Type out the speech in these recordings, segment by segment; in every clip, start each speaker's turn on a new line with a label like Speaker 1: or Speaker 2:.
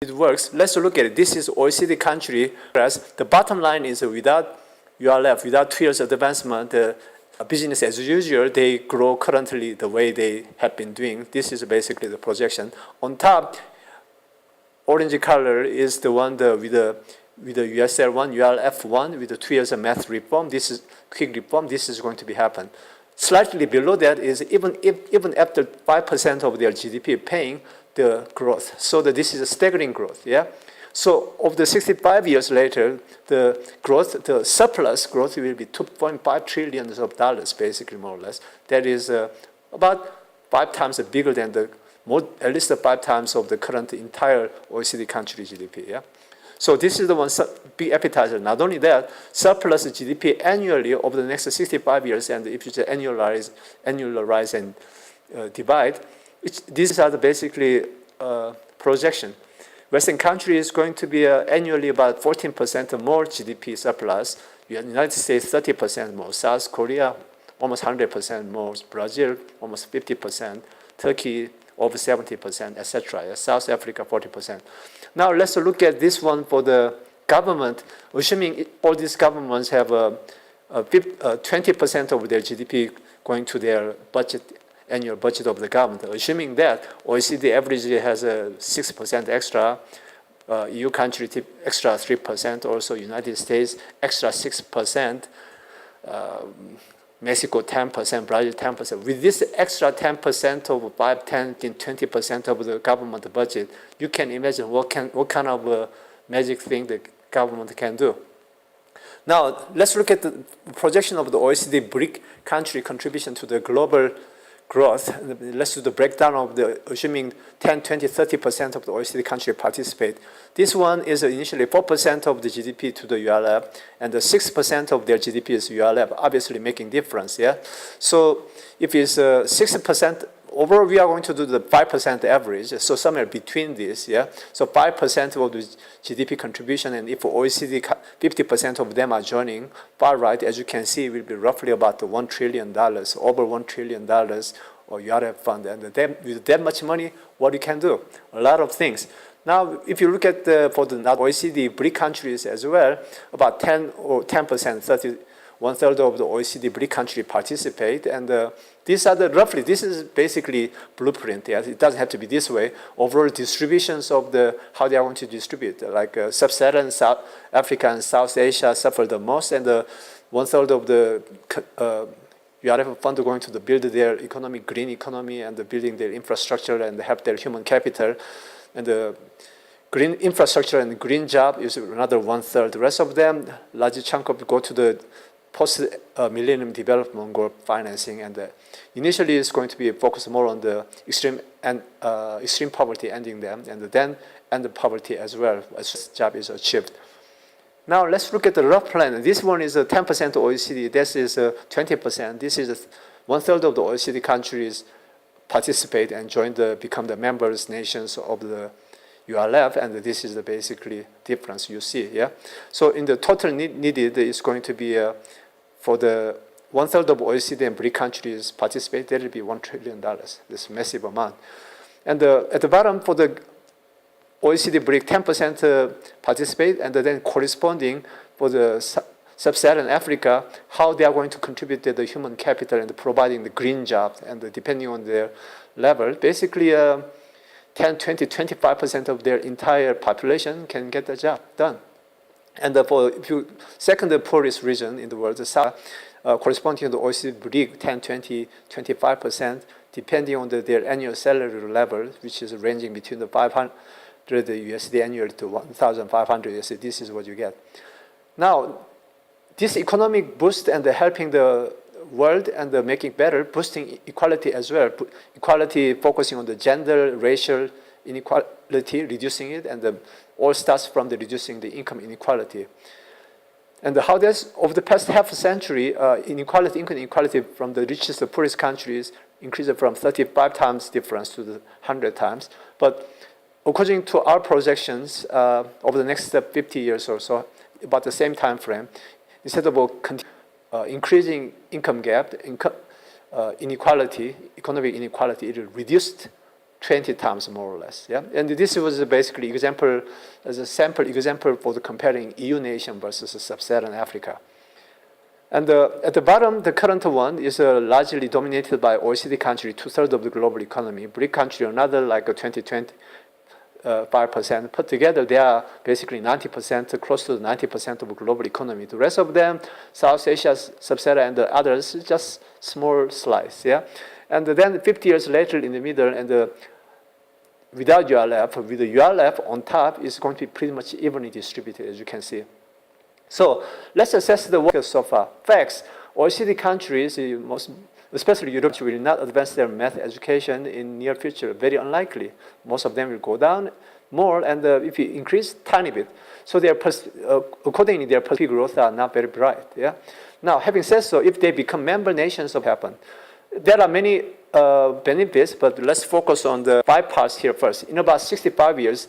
Speaker 1: it works. Let's look at it. This is OECD country. The bottom line is without URF, without 2 years advancement, business as usual, they grow currently the way they have been doing. This is basically the projection. On top, orange color is the one with the USL1, URF1 with the 2 years of math reform. This is quick reform. This is going to be happen. Slightly below that is even after 5% of their GDP paying the growth. So that this is a staggering growth. Yeah. So of the 65 years later, the growth, the surplus growth will be $2.5 trillion basically, more or less. That is about 5 times bigger than at least 5 times of the current entire OECD country GDP. Yeah. So this is the one big appetizer. Not only that, surplus GDP annually over the next 65 years, and if you just annualize and divide, these are the basically projection. Western country is going to be annually about 14% more GDP surplus. United States 30% more. South Korea almost 100% more. Brazil almost 50%. Turkey over 70%, etc. South Africa 40%. Now let's look at this one for the government. Assuming all these governments have 20% of their GDP going to their budget, annual budget of the government. Assuming that OECD average has a 6% extra, EU country extra 3%, also United States extra 6%, Mexico 10%, Brazil 10%. With this extra 10% of 5, 10, 20% of the government budget, you can imagine what kind of magic thing the government can do. Now, let's look at the projection of the OECD BRIC country contribution to the global growth. Let's do the breakdown of the assuming 10, 20, 30% of the OECD country participate. This one is initially 4% of the GDP to the URF, and the 6% of their GDP is URF, obviously making difference, yeah? So if it's 6%, overall we are going to do the 5% average, so somewhere between this, yeah? So 5% of the GDP contribution, and if OECD, 50% of them are joining, far right, as you can see, will be roughly about $1 trillion, over $1 trillion or URF fund. And with that much money, what you can do? A lot of things. Now, if you look at for the OECD BRIC countries as well, about 10%, 1/3 of the OECD BRIC country participate, and these are the roughly. This is basically blueprint. Yeah? It doesn't have to be this way. Overall distributions of how they are going to distribute, like Sub-Saharan South Africa and South Asia suffer the most, and 1/3 of the URF fund are going to build their economy, green economy, and building their infrastructure and help their human capital. And the green infrastructure and green job is another 1/3. The rest of them, large chunk of go to the post-millennium development goal financing, and initially it's going to be focused more on the extreme poverty, ending them, and then end the poverty as well as job is achieved. Now let's look at the rough plan. This one is 10% OECD. This is 20%. This is 1/3 of the OECD countries participate and become the members nations of the URF, and this is the basically difference you see. Yeah. So in the total needed is going to be for the 1/3 of OECD and BRIC countries participate, there will be $1 trillion. This massive amount. And at the bottom for the OECD BRIC, 10% participate, and then corresponding for the Sub-Saharan Africa, how they are going to contribute to the human capital and providing the green jobs, and depending on their level, basically 10, 20, 25% of their entire population can get the job done. And for second poorest region in the world, the South, corresponding to the OECD BRIC, 10, 20, 25%, depending on their annual salary level, which is ranging between the 500 USD annual to 1,500 USD. This is what you get. Now, this economic boost and helping the world and making better, boosting equality as well. Equality focusing on the gender, racial inequality, reducing it, and all starts from reducing the income inequality. And how that's over the past half a century, income inequality from the richest to poorest countries increased from 35 times difference to 100 times. But according to our projections, over the next 50 years or so, about the same time frame, instead of increasing income gap, economic inequality, it reduced 20 times more or less. Yeah, and this was basically example as a sample example for the comparing EU nation versus sub-Saharan Africa. And at the bottom, the current one is largely dominated by OECD country, 2/3 of the global economy. BRIC country, another like a 5%. Put together, they are basically 90%, close to 90% of global economy. The rest of them, South Asia, Sub-Saharan, and the others, just small slice. Yeah, and then 50 years later, in the middle, and without URF, with the URF on top, is going to be pretty much evenly distributed, as you can see. So let's assess the work so far. Facts: OECD countries, especially Europe, will not advance their math education in near future. Very unlikely. Most of them will go down more, and if you increase tiny bit, so accordingly their perspective growth are not very bright. Yeah. Now, having said so, if they become member nations, what happen? There are many benefits, but let's focus on the 5 parts here first. In about 65 years,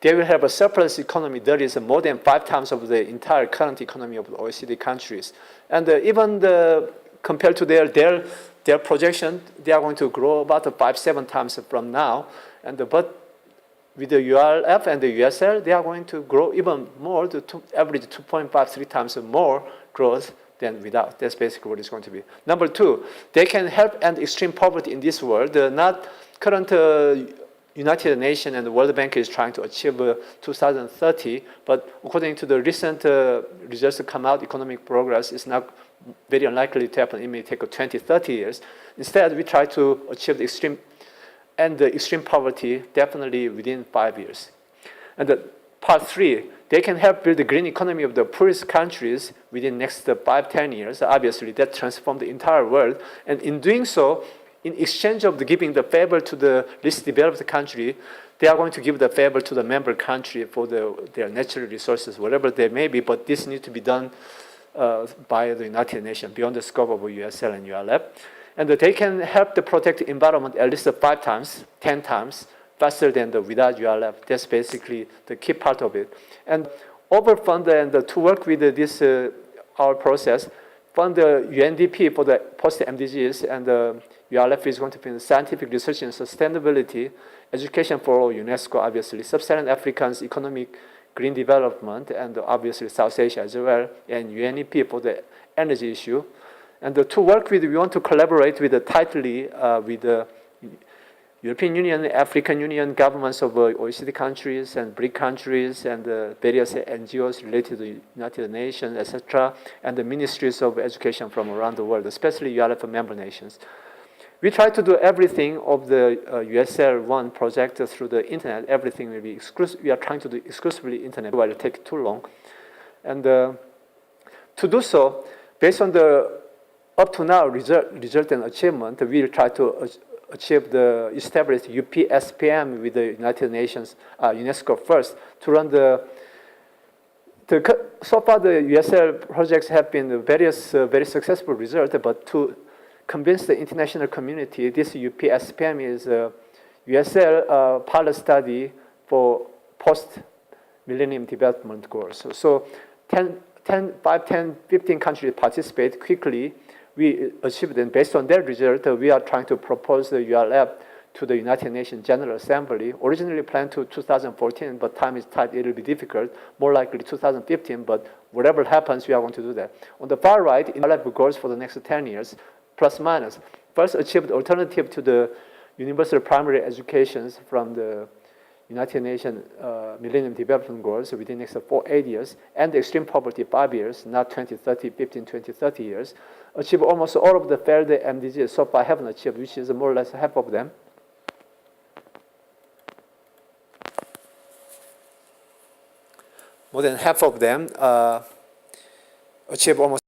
Speaker 1: they will have a surplus economy that is more than 5 times of the entire current economy of the OECD countries. And even compared to their projection, they are going to grow about 5-7 times from now. But with the URF and the USL, they are going to grow even more, to average 2.5-3 times more growth than without. That's basically what it's going to be. Number 2, they can help end extreme poverty in this world. Not current United Nations and the World Bank is trying to achieve 2030, but according to the recent results that come out, economic progress is not very unlikely to happen. It may take 20-30 years. Instead, we try to achieve the extreme poverty definitely within 5 years. And part 3, they can help build the green economy of the poorest countries within next 5-10 years. Obviously, that transforms the entire world. And in doing so, in exchange of giving the favor to the least developed country, they are going to give the favor to the member country for their natural resources, whatever they may be, but this needs to be done by the United Nations, beyond the scope of USL and URF. And they can help to protect the environment at least 5 times, 10 times faster than without URF. That's basically the key part of it. And overfund and to work with this our process, fund the UNDP for the post-MDGs, and URF is going to be in scientific research and sustainability, education for UNESCO, obviously, Sub-Saharan Africans, economic green development, and obviously South Asia as well, and UNEP for the energy issue. And to work with, we want to collaborate with tightly with the European Union, African Union, governments of OECD countries and BRIC countries, and various NGOs related to the United Nations, etc., and the ministries of education from around the world, especially URF member nations. We try to do everything of the USL1 project through the internet. Everything will be exclusive. We are trying to do exclusively internet, while it takes too long. And to do so, based on the up to now result and achievement, we will try to establish UPSPM with the United Nations, UNESCO first, to run so far the USL projects have been various very successful results, but to convince the international community, this UPSPM is a USL pilot study for post-millennium development goals. So 5, 10, 15 countries participate quickly. We achieved them. Based on their result, we are trying to propose the URF to the United Nations General Assembly. Originally planned to 2014, but time is tight, it will be difficult. More likely 2015, but whatever happens, we are going to do that. On the far right, URF goals for the next 10 years, plus minus. First, achieved alternative to the universal primary educations from the United Nations Millennium Development Goals within the next 8 years, and extreme poverty 5 years, not 2030, 15, 20, 30 years. Achieve almost all of the failed MDGs so far haven't achieved, which is more or less half of them. More than half of them achieve almost